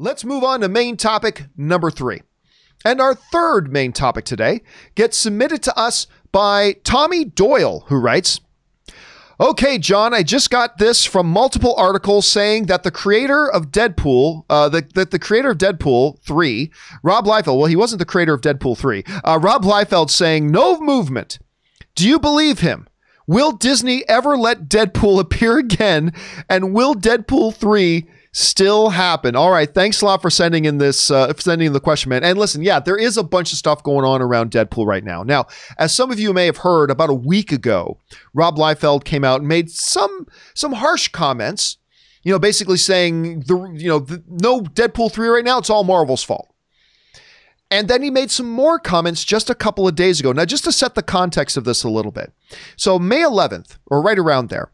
let's move on to main topic number 3. And our third main topic today gets submitted to us by Tommy Doyle, who writes, "Okay, John, I just got this from multiple articles saying that the creator of Deadpool, the creator of Deadpool 3, Rob Leifeld," well, he wasn't the creator of Deadpool 3, Rob Leifeld saying no movement. Do you believe him? Will Disney ever let Deadpool appear again? And will Deadpool 3 still happen? All right. Thanks a lot for sending in this, sending in the question, man. And listen, yeah, there is a bunch of stuff going on around Deadpool right now. Now, as some of you may have heard, about a week ago, Rob Liefeld came out and made some harsh comments, basically saying no Deadpool 3 right now. It's all Marvel's fault. And then he made some more comments just a couple of days ago. Now, just to set the context of this a little bit. So May 11th, or right around there,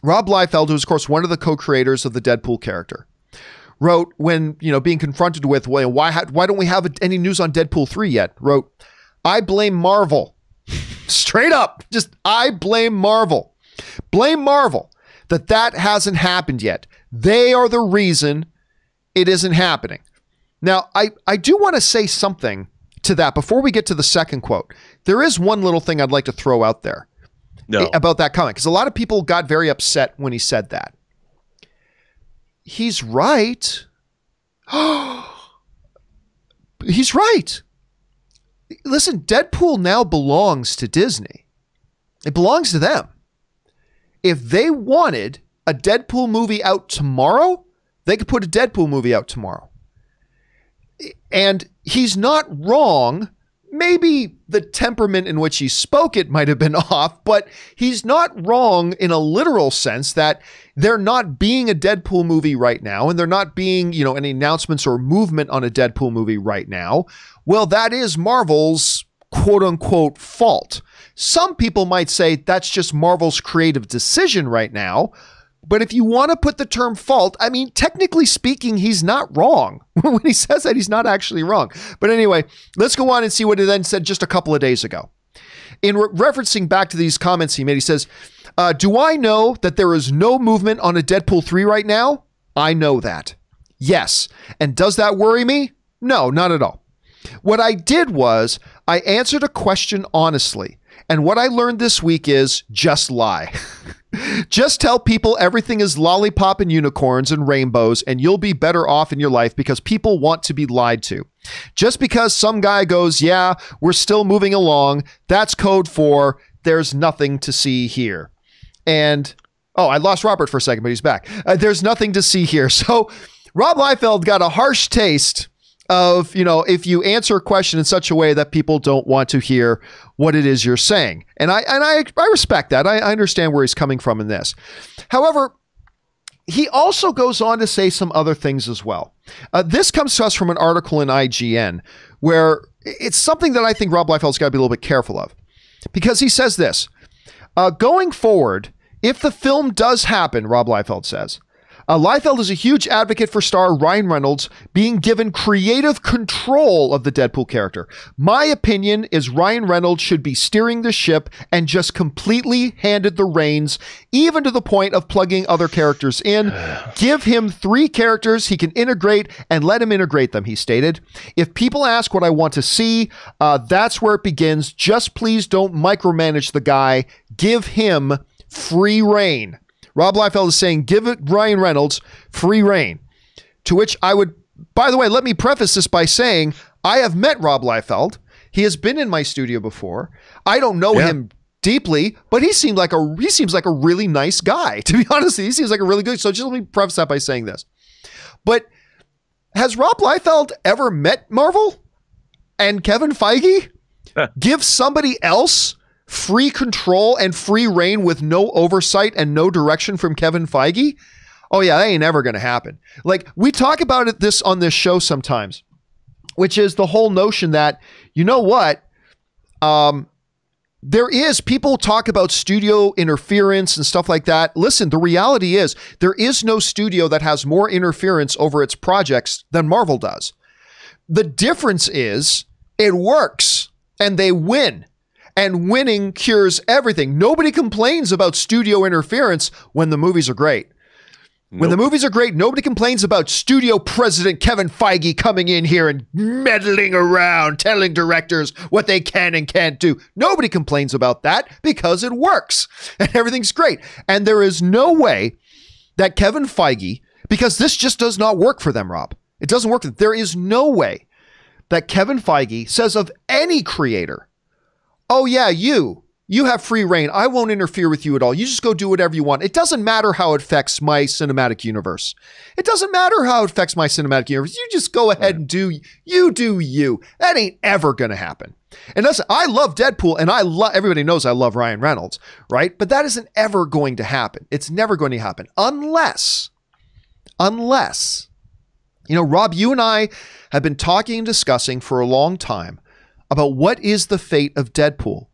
Rob Liefeld, who is, of course, one of the co-creators of the Deadpool character, wrote when, being confronted with, well, why don't we have any news on Deadpool 3 yet? Wrote, "I blame Marvel." Straight up. Just, I blame Marvel. Blame Marvel that hasn't happened yet. They are the reason it isn't happening. Now, I do want to say something to that before we get to the second quote. There is one little thing I'd like to throw out there. No. About that comment, because a lot of people got very upset when he said that. He's right. He's right. Listen, Deadpool now belongs to Disney. It belongs to them. If they wanted a Deadpool movie out tomorrow, they could put a Deadpool movie out tomorrow. And he's not wrong. Maybe the temperament in which he spoke it might have been off, but he's not wrong in a literal sense that they're not being a Deadpool movie right now, and they're not being, any announcements or movement on a Deadpool movie right now. Well, that is Marvel's quote unquote fault. Some people might say that's just Marvel's creative decision right now. But if you want to put the term fault, I mean, technically speaking, he's not wrong. When he says that, he's not actually wrong. But anyway, let's go on and see what he then said just a couple of days ago. In referencing back to these comments he made, he says, "Do I know that there is no movement on a Deadpool 3 right now? I know that. Yes. And does that worry me? No, not at all. What I did was I answered a question honestly. And what I learned this week is just lie. Just tell people everything is lollipop and unicorns and rainbows, and you'll be better off in your life because people want to be lied to. Just because some guy goes, yeah, we're still moving along, that's code for there's nothing to see here." And, I lost Robert for a second, but he's back. There's nothing to see here. So Rob Liefeld got a harsh taste of, if you answer a question in such a way that people don't want to hear what it is you're saying. And I respect that. I understand where he's coming from in this. However, he also goes on to say some other things as well. This comes to us from an article in IGN where it's something that I think Rob Liefeld's got to be a little bit careful of, because he says this, going forward, if the film does happen, Rob Liefeld says, Liefeld is a huge advocate for star Ryan Reynolds being given creative control of the Deadpool character. My opinion is Ryan Reynolds should be steering the ship and just completely handed the reins, even to the point of plugging other characters in. Give him 3 characters he can integrate and let him integrate them, he stated. If people ask what I want to see, that's where it begins. Just please don't micromanage the guy. Give him free reign. Rob Liefeld is saying, give it Ryan Reynolds free reign. To which I would, by the way, let me preface this by saying, I have met Rob Liefeld. He has been in my studio before. I don't know him deeply, but he seems like a really nice guy. To be honest, he seems like a really good. So just let me preface that by saying this. But has Rob Liefeld ever met Marvel and Kevin Feige? Give somebody else free control and free reign with no oversight and no direction from Kevin Feige? Oh yeah, that ain't ever going to happen. Like, we talk about this on this show sometimes, which is the whole notion that, you know what? People talk about studio interference and stuff like that. Listen, the reality is there is no studio that has more interference over its projects than Marvel does. The difference is it works and they win. And winning cures everything. Nobody complains about studio interference when the movies are great. When the movies are great, nobody complains about studio president Kevin Feige coming in here and meddling around, telling directors what they can and can't do. Nobody complains about that because it works and everything's great. And there is no way that Kevin Feige, because this just does not work for them, Rob. It doesn't work. There is no way that Kevin Feige says of any creator, oh yeah, you have free reign. I won't interfere with you at all. You just go do whatever you want. It doesn't matter how it affects my cinematic universe. It doesn't matter how it affects my cinematic universe. You just go ahead and do you. That ain't ever going to happen. And listen, I love Deadpool and everybody knows I love Ryan Reynolds, right? But that isn't ever going to happen. It's never going to happen unless, Rob, you and I have been talking and discussing for a long time about what is the fate of Deadpool.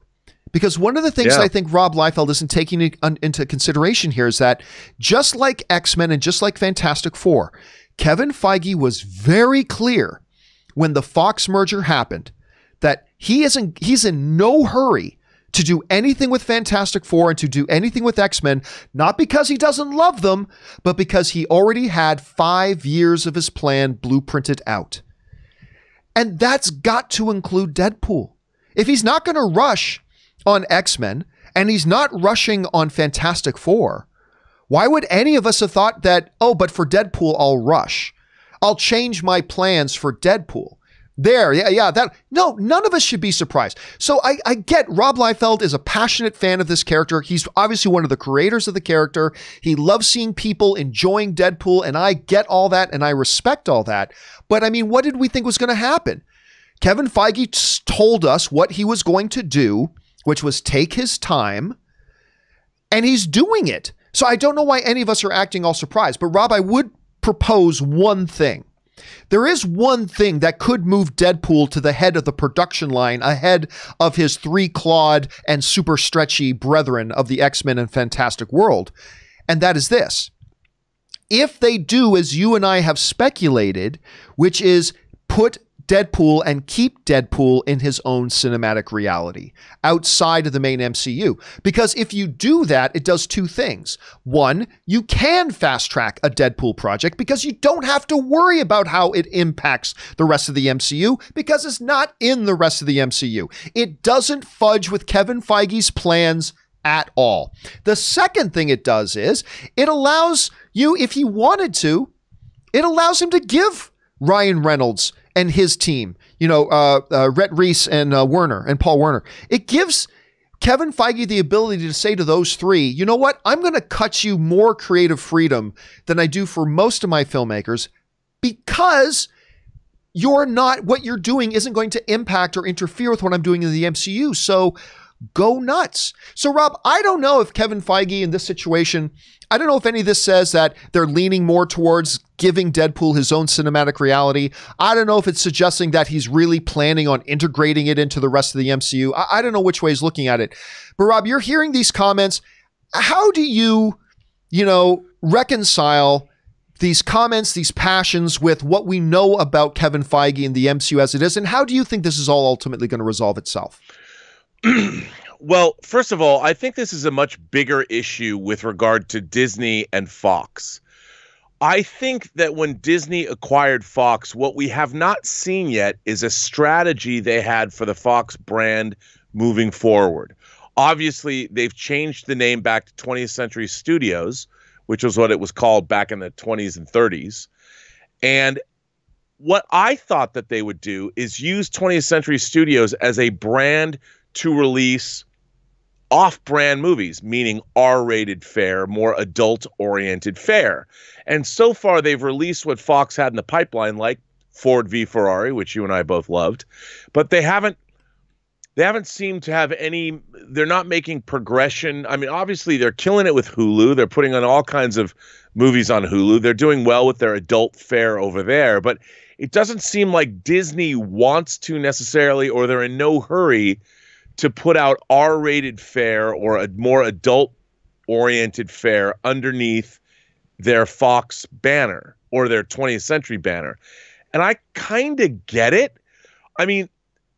Because one of the things I think Rob Leifeld isn't taking into consideration here is that just like X-Men and just like Fantastic Four, Kevin Feige was very clear when the Fox merger happened that he's in no hurry to do anything with Fantastic Four and to do anything with X-Men, not because he doesn't love them, but because he already had 5 years of his plan blueprinted out. And that's got to include Deadpool. If he's not going to rush on X-Men and he's not rushing on Fantastic Four, why would any of us have thought that, oh, but for Deadpool, I'll rush. I'll change my plans for Deadpool. No, none of us should be surprised. So I get Rob Liefeld is a passionate fan of this character. He's obviously one of the creators of the character. He loves seeing people enjoying Deadpool, and I get all that, and I respect all that. But I mean, what did we think was going to happen? Kevin Feige told us what he was going to do, which was take his time, and he's doing it. So I don't know why any of us are acting all surprised. But Rob, I would propose one thing. There is one thing that could move Deadpool to the head of the production line ahead of his three-clawed and super stretchy brethren of the X-Men and Fantastic World. And that is this. If they do as you and I have speculated, which is put Deadpool and keep Deadpool in his own cinematic reality outside of the main MCU. Because if you do that, it does two things. One, you can fast track a Deadpool project because you don't have to worry about how it impacts the rest of the MCU because it's not in the rest of the MCU. It doesn't fudge with Kevin Feige's plans at all. The second thing it does is it allows you, if he wanted to, it allows him to give Ryan Reynolds and his team, Rhett Reese and Werner and Paul Werner. It gives Kevin Feige the ability to say to those three, you know what? I'm going to cut you more creative freedom than I do for most of my filmmakers because what you're doing isn't going to impact or interfere with what I'm doing in the MCU. So go nuts. So Rob, I don't know if Kevin Feige in this situation, I don't know if any of this says that they're leaning more towards giving Deadpool his own cinematic reality. I don't know if it's suggesting that he's really planning on integrating it into the rest of the MCU. I don't know which way he's looking at it. But Rob, you're hearing these comments. How do you reconcile these comments, these passions with what we know about Kevin Feige and the MCU as it is? And how do you think this is all ultimately going to resolve itself? Well, first of all, I think this is a much bigger issue with regard to Disney and Fox. I think that when Disney acquired Fox, what we have not seen yet is a strategy they had for the Fox brand moving forward. Obviously, they've changed the name back to 20th Century Studios, which was what it was called back in the 20s and 30s. And what I thought that they would do is use 20th Century Studios as a brand to release off-brand movies, meaning R-rated fare, more adult-oriented fare. And so far, they've released what Fox had in the pipeline, like Ford v Ferrari, which you and I both loved, but they haven't seemed to have any. They're not making progression. I mean, obviously, they're killing it with Hulu. They're putting on all kinds of movies on Hulu. They're doing well with their adult fare over there, but it doesn't seem like Disney wants to necessarily, or they're in no hurry to put out R-rated fare or a more adult-oriented fare underneath their Fox banner or their 20th Century banner. And I kind of get it. I mean,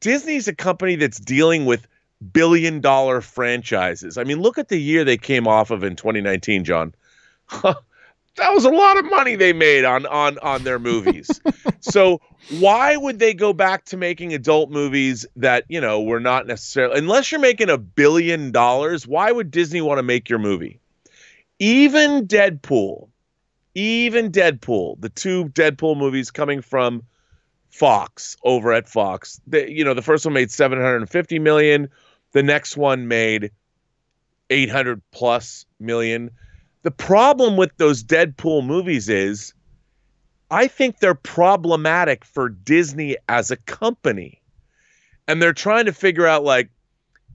Disney's a company that's dealing with billion-dollar franchises. I mean, look at the year they came off of in 2019, John. that was a lot of money they made on their movies. So why would they go back to making adult movies that, you know, were not necessarily, unless you're making $1 billion, why would Disney want to make your movie? Even Deadpool, the two Deadpool movies coming from Fox, over at Fox, the first one made $750 million. The next one made $800+ million. The problem with those Deadpool movies is I think they're problematic for Disney as a company. And they're trying to figure out, like,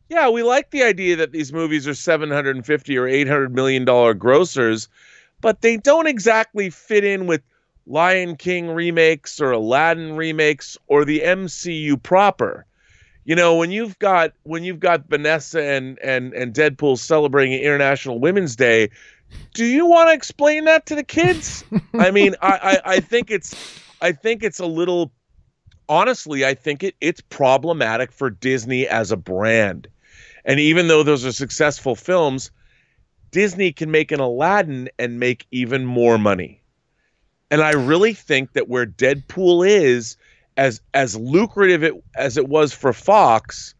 yeah, we like the idea that these movies are $750 or $800 million grossers, but they don't exactly fit in with Lion King remakes or Aladdin remakes or the MCU proper. You know, when you've got Vanessa and Deadpool celebrating International Women's Day, do you want to explain that to the kids? I mean, I think it's a little, honestly, I think it's problematic for Disney as a brand. And even though those are successful films, Disney can make an Aladdin and make even more money. And I really think that where Deadpool is, as lucrative as it was for Fox,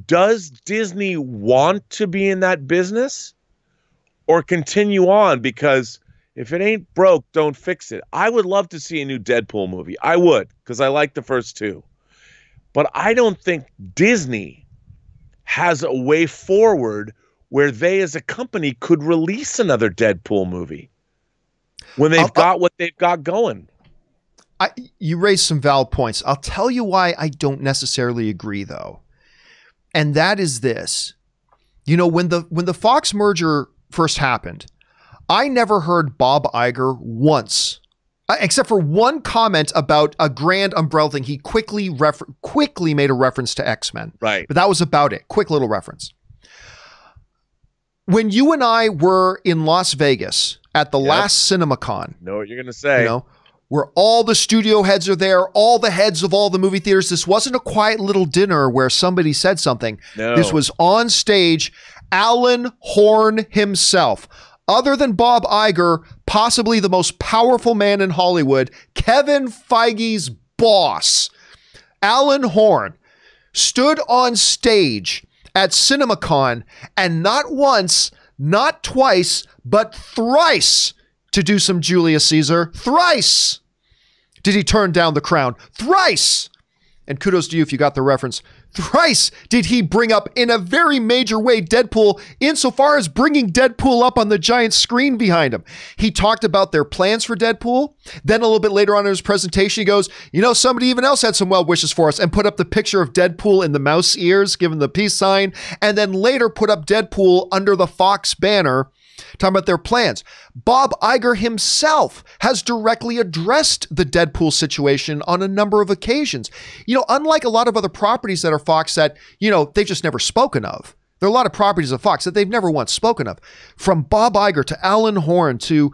does Disney want to be in that business or continue on? Because if it ain't broke, don't fix it. I would love to see a new Deadpool movie. I would, because I like the first two. But I don't think Disney has a way forward where they as a company could release another Deadpool movie when they've got what they've got going. You raised some valid points. I'll tell you why I don't necessarily agree, though. And that is this. You know, when the Fox merger first happened, I never heard Bob Iger once, except for one comment about a grand umbrella thing. He quickly made a reference to X-Men. Right. But that was about it. Quick little reference. When you and I were in Las Vegas at the last CinemaCon. Know what you're going to say. You know, where all the studio heads are there, all the heads of all the movie theaters. This wasn't a quiet little dinner where somebody said something. No. This was on stage. Alan Horn himself, other than Bob Iger, possibly the most powerful man in Hollywood, Kevin Feige's boss, Alan Horn, stood on stage at CinemaCon and not once, not twice, but thrice, to do some Julius Caesar, thrice did he turn down the crown. Thrice. And kudos to you if you got the reference. Thrice did he bring up in a very major way Deadpool, insofar as bringing Deadpool up on the giant screen behind him. He talked about their plans for Deadpool. Then a little bit later on in his presentation, he goes, you know, somebody even else had some well wishes for us, and put up the picture of Deadpool in the mouse ears, given the peace sign, and then later put up Deadpool under the Fox banner, talking about their plans. Bob Iger himself has directly addressed the Deadpool situation on a number of occasions. You know, unlike a lot of other properties that are Fox that, you know, they've just never spoken of. There are a lot of properties of Fox that they've never once spoken of. From Bob Iger to Alan Horn to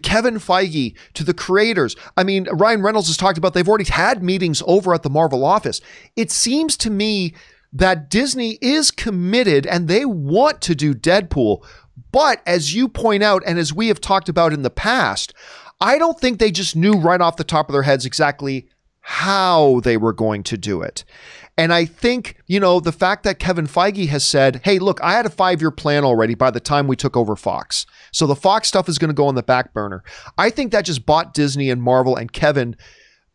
Kevin Feige to the creators. I mean, Ryan Reynolds has talked about they've already had meetings over at the Marvel office. It seems to me that Disney is committed and they want to do Deadpool. But as you point out, and as we have talked about in the past, I don't think they just knew right off the top of their heads exactly how they were going to do it. And I think, you know, the fact that Kevin Feige has said, hey, look, I had a 5-year plan already by the time we took over Fox. So the Fox stuff is going to go on the back burner. I think that just bought Disney and Marvel and Kevin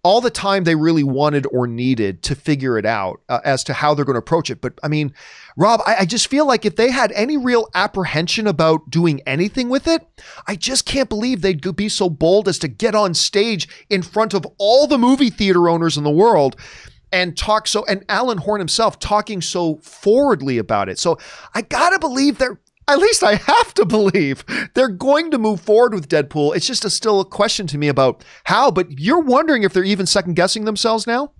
all the time they really wanted or needed to figure it out as to how they're going to approach it. But I mean, Rob, I just feel like if they had any real apprehension about doing anything with it, I just can't believe they'd be so bold as to get on stage in front of all the movie theater owners in the world and talk so, and Alan Horn himself talking so forwardly about it. So I gotta believe at least I have to believe they're going to move forward with Deadpool. It's just still a question to me about how, but you're wondering if they're even second guessing themselves now?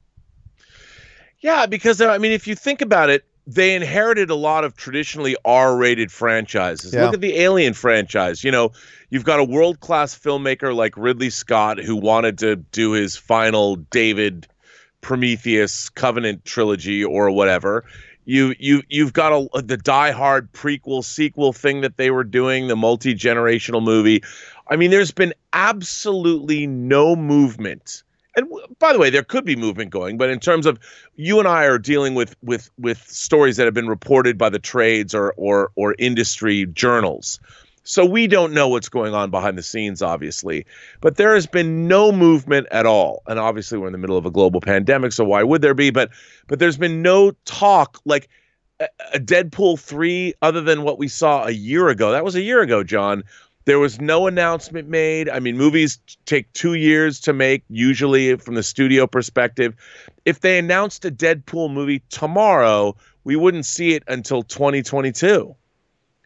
Yeah, because I mean, if you think about it, they inherited a lot of traditionally R-rated franchises. Yeah. Look at the Alien franchise. You know, you've got a world-class filmmaker like Ridley Scott who wanted to do his final David Prometheus Covenant trilogy or whatever. You've got the Die Hard prequel sequel thing that they were doing, the multi-generational movie. I mean, there's been absolutely no movement. And by the way, there could be movement going, but in terms of you and I are dealing with stories that have been reported by the trades or industry journals. So we don't know what's going on behind the scenes, obviously, but there has been no movement at all. And obviously we're in the middle of a global pandemic, so why would there be? But there's been no talk like a Deadpool 3 other than what we saw a year ago. That was a year ago, John. There was no announcement made. I mean, movies take 2 years to make, usually from the studio perspective. If they announced a Deadpool movie tomorrow, we wouldn't see it until 2022.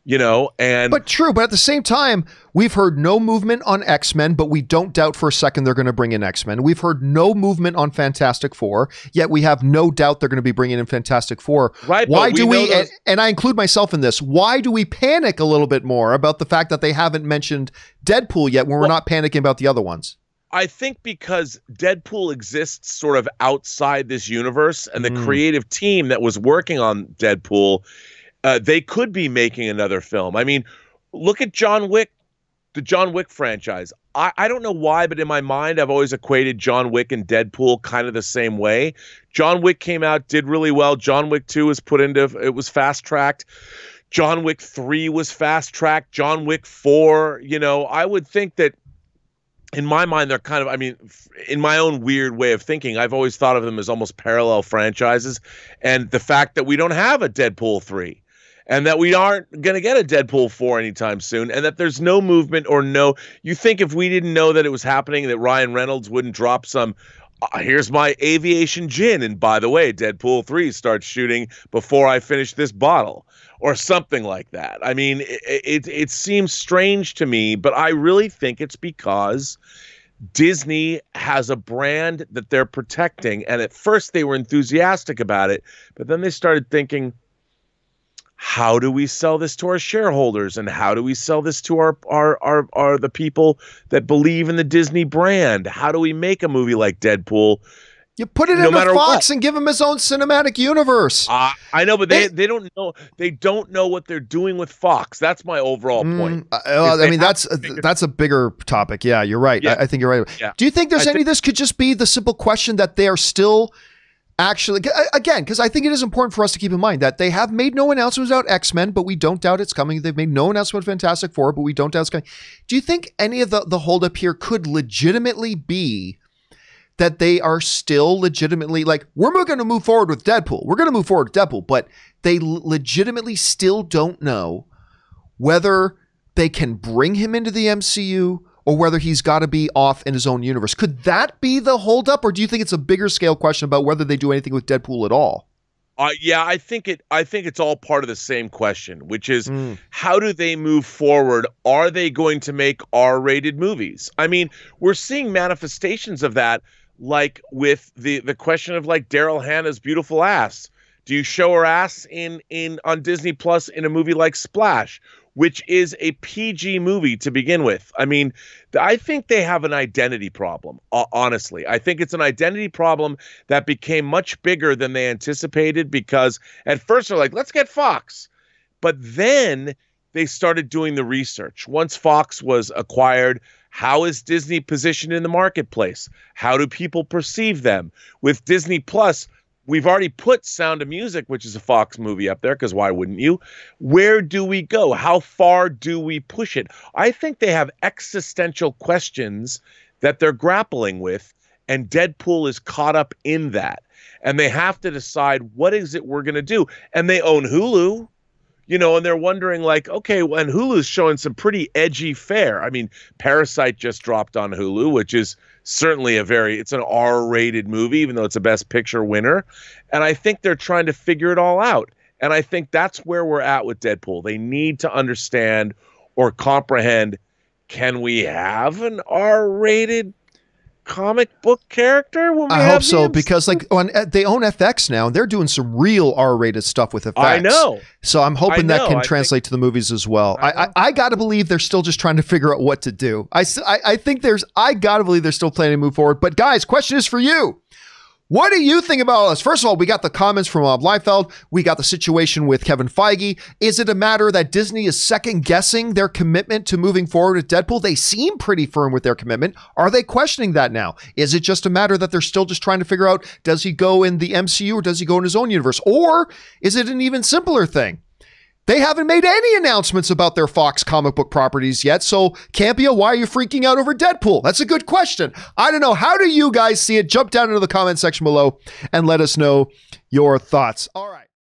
But true. But at the same time, we've heard no movement on X-Men, but we don't doubt for a second they're going to bring in X-Men. We've heard no movement on Fantastic Four, yet we have no doubt they're going to be bringing in Fantastic Four. Right. Why do we, and I include myself in this, why do we panic a little bit more about the fact that they haven't mentioned Deadpool yet when we're not panicking about the other ones? I think because Deadpool exists sort of outside this universe, and the creative team that was working on Deadpool, they could be making another film. I mean, look at John Wick, the John Wick franchise. I don't know why, but in my mind, I've always equated John Wick and Deadpool kind of the same way. John Wick came out, did really well. John Wick 2 was it was fast-tracked. John Wick 3 was fast-tracked. John Wick 4, I would think that in my mind, they're kind of, I mean, in my own weird way of thinking, I've always thought of them as almost parallel franchises. And the fact that we don't have a Deadpool 3, and that we aren't going to get a Deadpool 4 anytime soon, and that there's no movement you think if we didn't know that it was happening, that Ryan Reynolds wouldn't drop some, here's my aviation gin, and by the way, Deadpool 3 starts shooting before I finish this bottle, or something like that. I mean, it seems strange to me, but I really think it's because Disney has a brand that they're protecting, and at first they were enthusiastic about it, but then they started thinking, how do we sell this to our shareholders, and how do we sell this to our the people that believe in the Disney brand? How do we make a movie like Deadpool? You put it into Fox and give him his own cinematic universe. I know, but they don't know. They don't know what they're doing with Fox. That's my overall point. I mean, that's a bigger topic. Yeah, you're right. Yeah. I think you're right. Yeah. Do you think this could just be the simple question that they are still actually, again, because I think it is important for us to keep in mind that they have made no announcements about X-Men, but we don't doubt it's coming. They've made no announcement about Fantastic Four, but we don't doubt it's coming. Do you think any of the holdup here could legitimately be that they are still legitimately like, we're going to move forward with Deadpool. We're going to move forward with Deadpool, but they legitimately still don't know whether they can bring him into the MCU or whether he's got to be off in his own universe. Could that be the holdup, or do you think it's a bigger scale question about whether they do anything with Deadpool at all? Yeah, I think it's all part of the same question, which is how do they move forward? Are they going to make R-rated movies? I mean, we're seeing manifestations of that, like with the question of like Daryl Hannah's beautiful ass. Do you show her ass on Disney Plus in a movie like Splash, which is a PG movie to begin with? I mean, I think they have an identity problem, honestly. I think it's an identity problem that became much bigger than they anticipated, because at first they're like, let's get Fox. But then they started doing the research. Once Fox was acquired, how is Disney positioned in the marketplace? How do people perceive them? With Disney Plus, we've already put Sound of Music, which is a Fox movie, up there, because why wouldn't you? Where do we go? How far do we push it? I think they have existential questions that they're grappling with, and Deadpool is caught up in that. And they have to decide, what is it we're going to do? And they own Hulu, and they're wondering like, okay, and Hulu's showing some pretty edgy fare. I mean, Parasite just dropped on Hulu, which is certainly it's an R-rated movie, even though it's a Best Picture winner. And I think they're trying to figure it all out. And I think that's where we're at with Deadpool. They need to understand or comprehend, can we have an R-rated comic book character? I hope so, because like they own FX now, and they're doing some real R-rated stuff with FX. I know. So I'm hoping that can translate to the movies as well. I got to believe they're still just trying to figure out what to do. I think I got to believe they're still planning to move forward. But guys, question is for you. What do you think about all this? First of all, we got the comments from Rob Leifeld. We got the situation with Kevin Feige. Is it a matter that Disney is second guessing their commitment to moving forward with Deadpool? They seem pretty firm with their commitment. Are they questioning that now? Is it just a matter that they're still just trying to figure out, does he go in the MCU or does he go in his own universe? Or is it an even simpler thing? They haven't made any announcements about their Fox comic book properties yet. So, Campea, why are you freaking out over Deadpool? That's a good question. I don't know. How do you guys see it? Jump down into the comment section below and let us know your thoughts. All right.